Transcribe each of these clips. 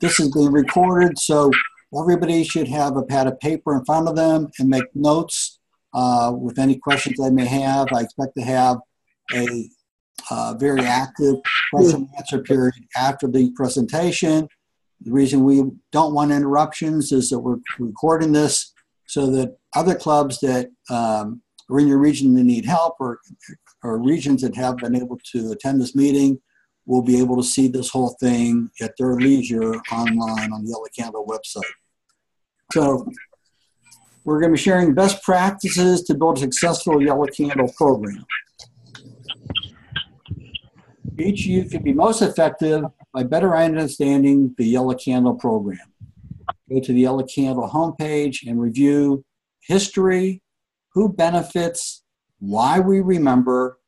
This is being recorded, so everybody should have a pad of paper in front of them and make notes with any questions they may have. I expect to have a very active question and answer period after the presentation. The reason we don't want interruptions is that we're recording this so that other clubs that are in your region that need help or regions that have been able to attend this meeting will be able to see this whole thing at their leisure online on the Yellow Candle website. So we're going to be sharing best practices to build a successful Yellow Candle program. Each of you can be most effective by better understanding the Yellow Candle program. Go to the Yellow Candle homepage and review history, who benefits, why we remember,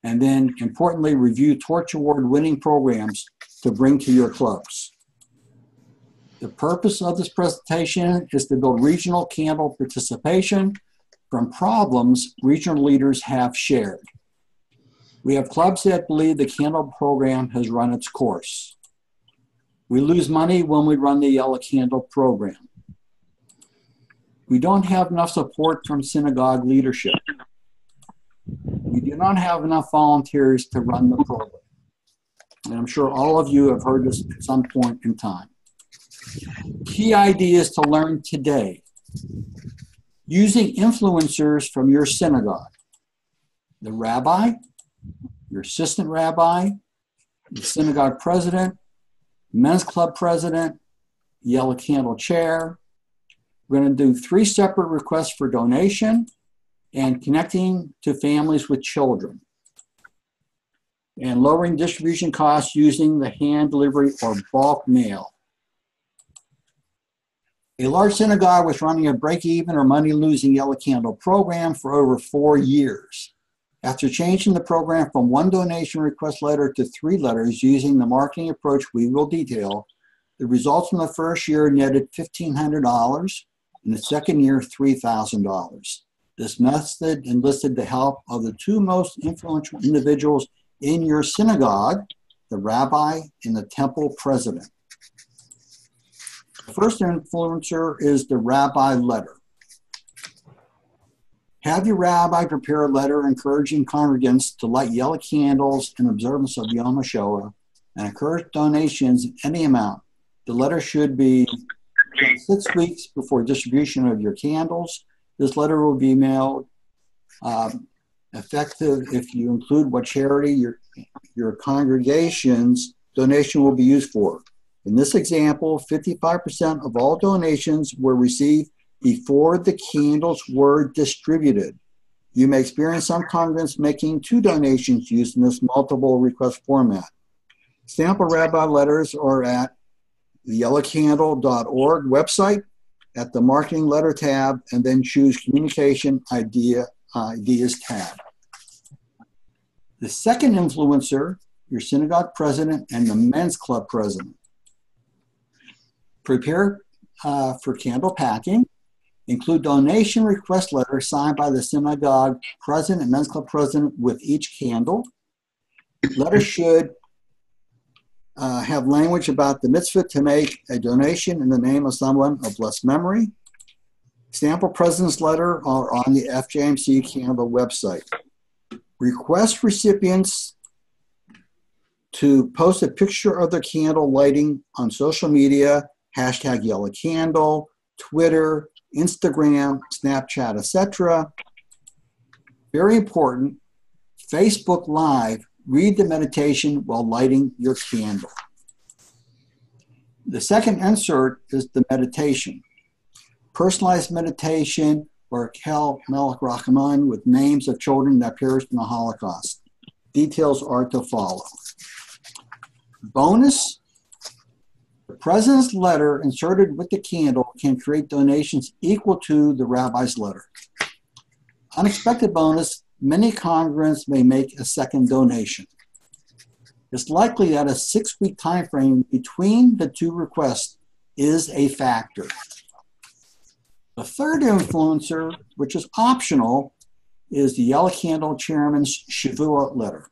and then importantly, review Torch Award winning programs to bring to your clubs. The purpose of this presentation is to build regional candle participation from problems regional leaders have shared. We have clubs that believe the candle program has run its course. We lose money when we run the Yellow Candle program. We don't have enough support from synagogue leadership. We do not have enough volunteers to run the program. And I'm sure all of you have heard this at some point in time. Key ideas to learn today. Using influencers from your synagogue. The rabbi, your assistant rabbi, the synagogue president, men's club president, Yellow Candle chair. We're going to do 3 separate requests for donation and connecting to families with children. And lowering distribution costs using the hand delivery or bulk mail. A large synagogue was running a break-even or money-losing Yellow Candle program for over 4 years. After changing the program from 1 donation request letter to 3 letters using the marketing approach we will detail, the results from the first year netted $1,500, and the second year, $3,000. This method enlisted the help of the 2 most influential individuals in your synagogue, the rabbi and the temple president. The first influencer is the rabbi letter. Have your rabbi prepare a letter encouraging congregants to light yellow candles in observance of Yom HaShoah and encourage donations of any amount. The letter should be 6 weeks before distribution of your candles. This letter will be mailed effective if you include what charity your congregation's donation will be used for. In this example, 55% of all donations were received before the candles were distributed. You may experience some congregants making 2 donations using this multiple request format. Sample rabbi letters are at the yellowcandle.org website at the marketing letter tab, and then choose communication ideas tab. The second influencer, your synagogue president and the men's club president. Prepare for candle packing. Include donation request letter signed by the synagogue president and men's club president with each candle. Letter should have language about the mitzvah to make a donation in the name of someone of blessed memory. Sample president's letter are on the FJMC Candle website. Request recipients to post a picture of their candle lighting on social media, hashtag Yellow Candle, Twitter, Instagram, Snapchat, etc. Very important, Facebook Live, read the meditation while lighting your candle. The second insert is the meditation. Personalized meditation or Kel Melech Rachman with names of children that perished in the Holocaust. Details are to follow. Bonus, the president's letter inserted with the candle can create donations equal to the rabbi's letter. Unexpected bonus, many congregants may make a second donation. It's likely that a 6-week time frame between the 2 requests is a factor. The third influencer, which is optional, is the Yellow Candle Chairman's Shavua letter.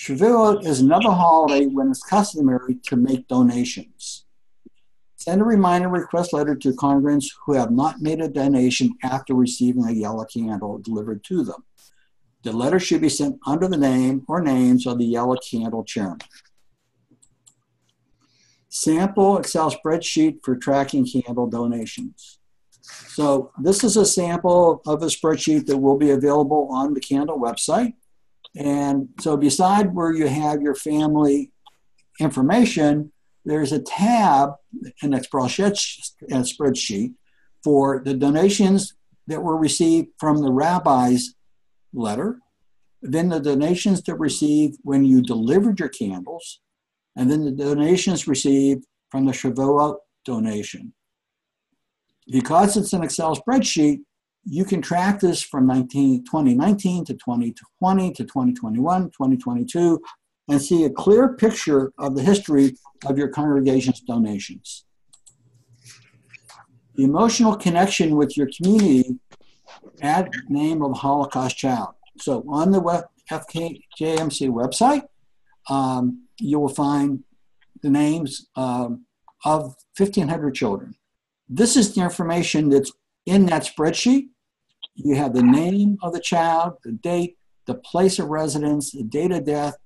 Shavuot is another holiday when it's customary to make donations. Send a reminder request letter to congregants who have not made a donation after receiving a yellow candle delivered to them. The letter should be sent under the name or names of the yellow candle chairman. Sample Excel spreadsheet for tracking candle donations. So this is a sample of a spreadsheet that will be available on the candle website. And so beside where you have your family information, there's a tab in that spreadsheet for the donations that were received from the rabbi's letter, then the donations that were received when you delivered your candles, and then the donations received from the Shavuot donation. Because it's an Excel spreadsheet, you can track this from 2019 to 2020 to 2021, 2022, and see a clear picture of the history of your congregation's donations. The emotional connection with your community, add name of Holocaust child. So on the FJMC website, you will find the names of 1,500 children. This is the information that's in that spreadsheet. You have the name of the child, the date, the place of residence, the date of death,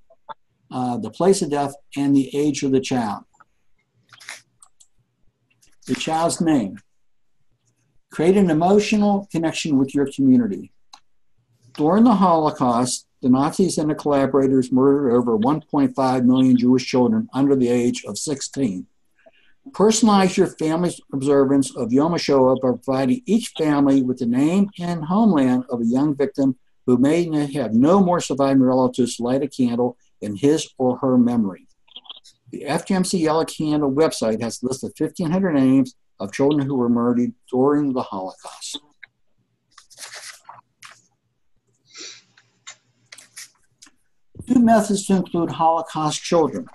the place of death, and the age of the child. The child's name. Create an emotional connection with your community. During the Holocaust, the Nazis and the collaborators murdered over 1.5 million Jewish children under the age of 16. Personalize your family's observance of Yom HaShoah by providing each family with the name and homeland of a young victim who may have no more surviving relatives to light a candle in his or her memory. The FJMC Yellow Candle website has a list of 1,500 names of children who were murdered during the Holocaust. Two methods to include Holocaust children.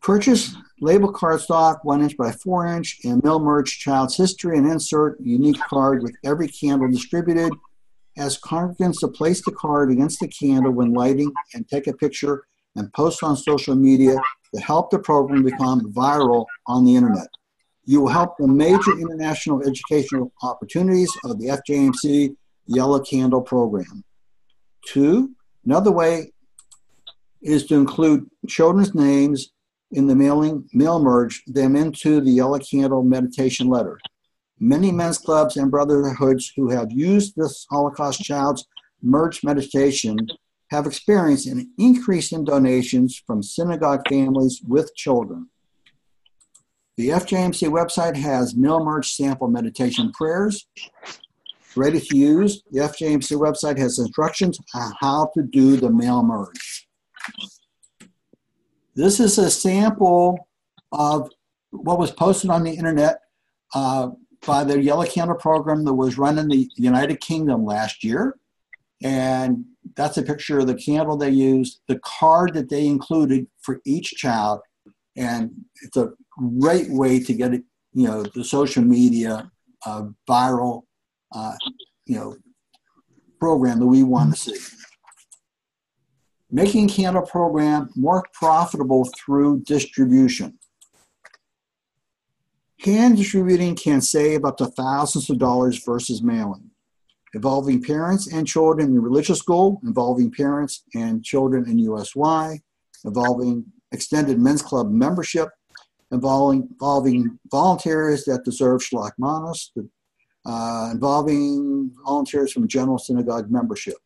Purchase label cardstock 1 inch by 4 inch and mail merge child's history and insert a unique card with every candle distributed. Ask congregants to place the card against the candle when lighting and take a picture and post on social media to help the program become viral on the internet. You will help the major international educational opportunities of the FJMC Yellow Candle program. 2, another way is to include children's names in the mail merge them into the Yellow Candle meditation letter. Many men's clubs and brotherhoods who have used this Holocaust child's merge meditation have experienced an increase in donations from synagogue families with children. The FJMC website has mail merge sample meditation prayers ready to use. The FJMC website has instructions on how to do the mail merge. This is a sample of what was posted on the internet by the Yellow Candle program that was run in the United Kingdom last year. And that's a picture of the candle they used, the card that they included for each child. And it's a great way to get it, the social media viral, program that we want to see. Making candle program more profitable through distribution. Hand distributing can save up to thousands of dollars versus mailing. Involving parents and children in religious school, involving parents and children in USY, involving extended men's club membership, involving volunteers that deserve Shlach Manos, involving volunteers from general synagogue membership.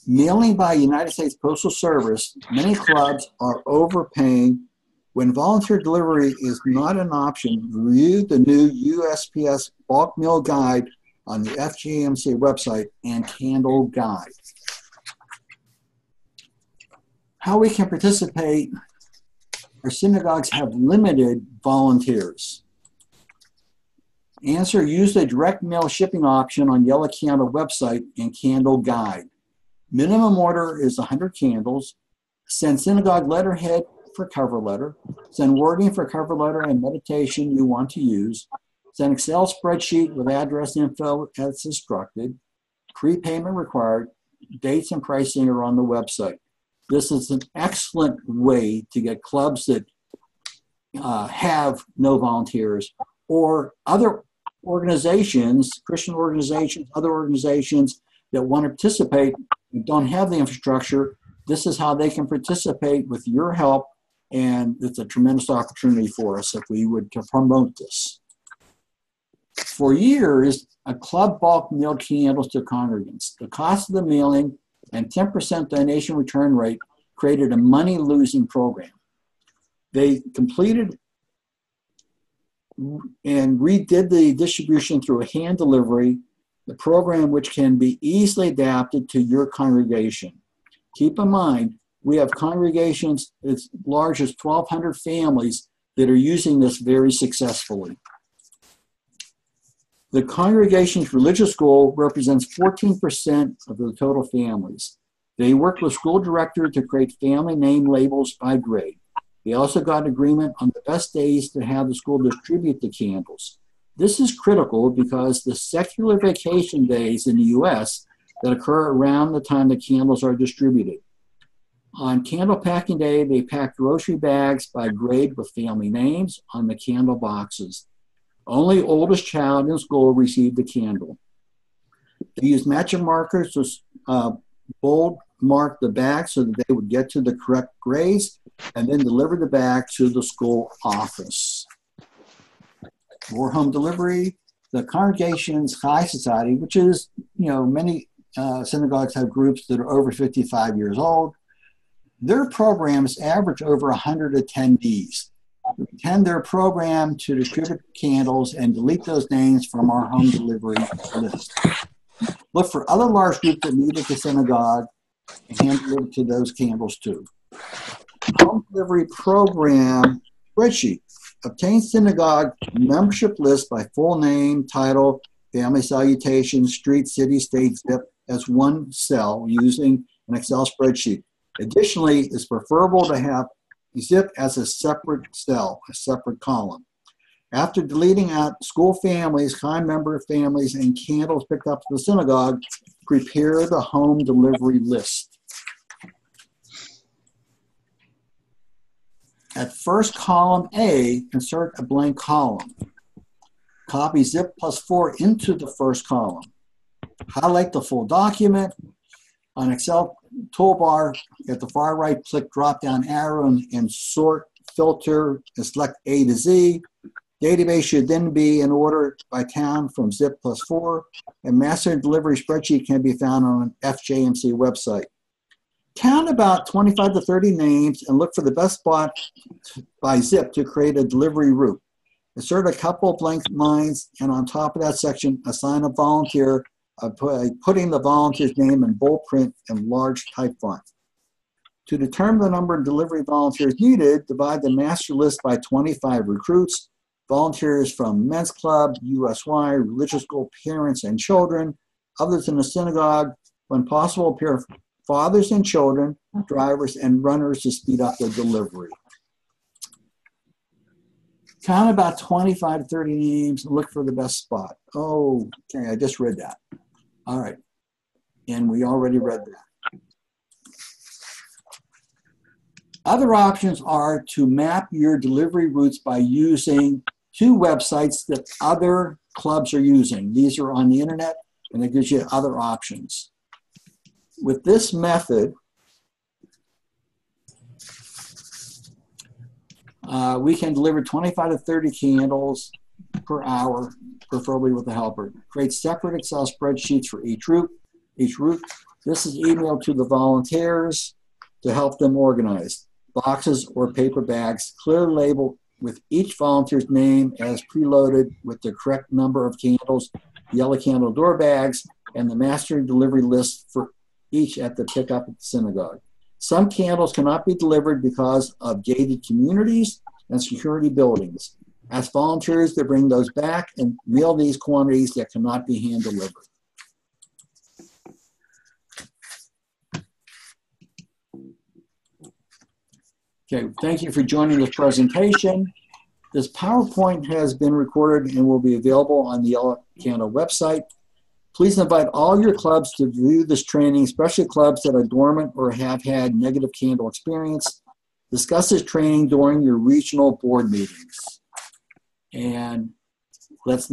Mailing by United States Postal Service, many clubs are overpaying. When volunteer delivery is not an option, review the new USPS bulk mail guide on the FJMC website and Candle Guide. How we can participate. Our synagogues have limited volunteers. Answer, use the direct mail shipping option on Yellow Candle website and Candle Guide. Minimum order is 100 candles. Send synagogue letterhead for cover letter. Send wording for cover letter and meditation you want to use. Send Excel spreadsheet with address info as instructed. Prepayment required. dates and pricing are on the website. This is an excellent way to get clubs that have no volunteers, or other organizations, Christian organizations, other organizations that want to participate and don't have the infrastructure. This is how they can participate with your help, and it's a tremendous opportunity for us if we would to promote this. For years, a club bulk mailed candles to congregants. The cost of the mailing and 10% donation return rate created a money-losing program. They completed and redid the distribution through a hand delivery, the program which can be easily adapted to your congregation. Keep in mind, we have congregations as large as 1,200 families that are using this very successfully. The congregation's religious school represents 14% of the total families. They worked with school director to create family name labels by grade. They also got an agreement on the best days to have the school distribute the candles. This is critical because the secular vacation days in the U.S. that occur around the time the candles are distributed. On candle packing day, they pack grocery bags by grade with family names on the candle boxes. Only oldest child in school received the candle. They used matching markers to bold mark the bag so that they would get to the correct grades, and then deliver the bag to the school office. For home delivery, the Congregation's High Society, which is, many synagogues have groups that are over 55 years old. Their programs average over 100 attendees. We attend their program to distribute candles and delete those names from our home delivery list. Look for other large groups that meet at the synagogue and hand deliver to those candles too. Home delivery program spreadsheet. Obtain synagogue membership list by full name, title, family salutation, street, city, state, zip as one cell using an Excel spreadsheet. Additionally, it's preferable to have zip as a separate cell, a separate column. After deleting out school families, kind member families, and candles picked up to the synagogue, prepare the home delivery list. At first column A, insert a blank column. Copy zip +4 into the first column. Highlight the full document. On Excel toolbar, at the far right, click drop-down arrow and sort, filter, and select A to Z. Database should then be in order by town from zip +4. A master delivery spreadsheet can be found on an FJMC website. Count about 25 to 30 names and look for the best spot by zip to create a delivery route. Insert a couple of blank lines, and on top of that section, assign a volunteer by putting the volunteer's name in bold print and large type font. To determine the number of delivery volunteers needed, divide the master list by 25 recruits, volunteers from men's club, USY, religious school, parents and children, others in the synagogue. When possible, appear fathers and children, drivers, and runners to speed up the delivery. Count about 25 to 30 names and look for the best spot. Oh, okay, I just read that. All right, and we already read that. Other options are to map your delivery routes by using two websites that other clubs are using. These are on the internet, and it gives you other options. With this method, we can deliver 25 to 30 candles per hour, preferably with a helper. Create separate Excel spreadsheets for each route. This is emailed to the volunteers to help them organize. Boxes or paper bags, clear label with each volunteer's name as preloaded with the correct number of candles, yellow candle door bags, and the master delivery list for each at the pickup at the synagogue. Some candles cannot be delivered because of gated communities and security buildings. Ask volunteers to bring those back and mail these quantities that cannot be hand delivered. Okay, thank you for joining this presentation. This PowerPoint has been recorded and will be available on the Yellow Candle website. Please invite all your clubs to view this training, especially clubs that are dormant or have had negative candle experience. Discuss this training during your regional board meetings. And let's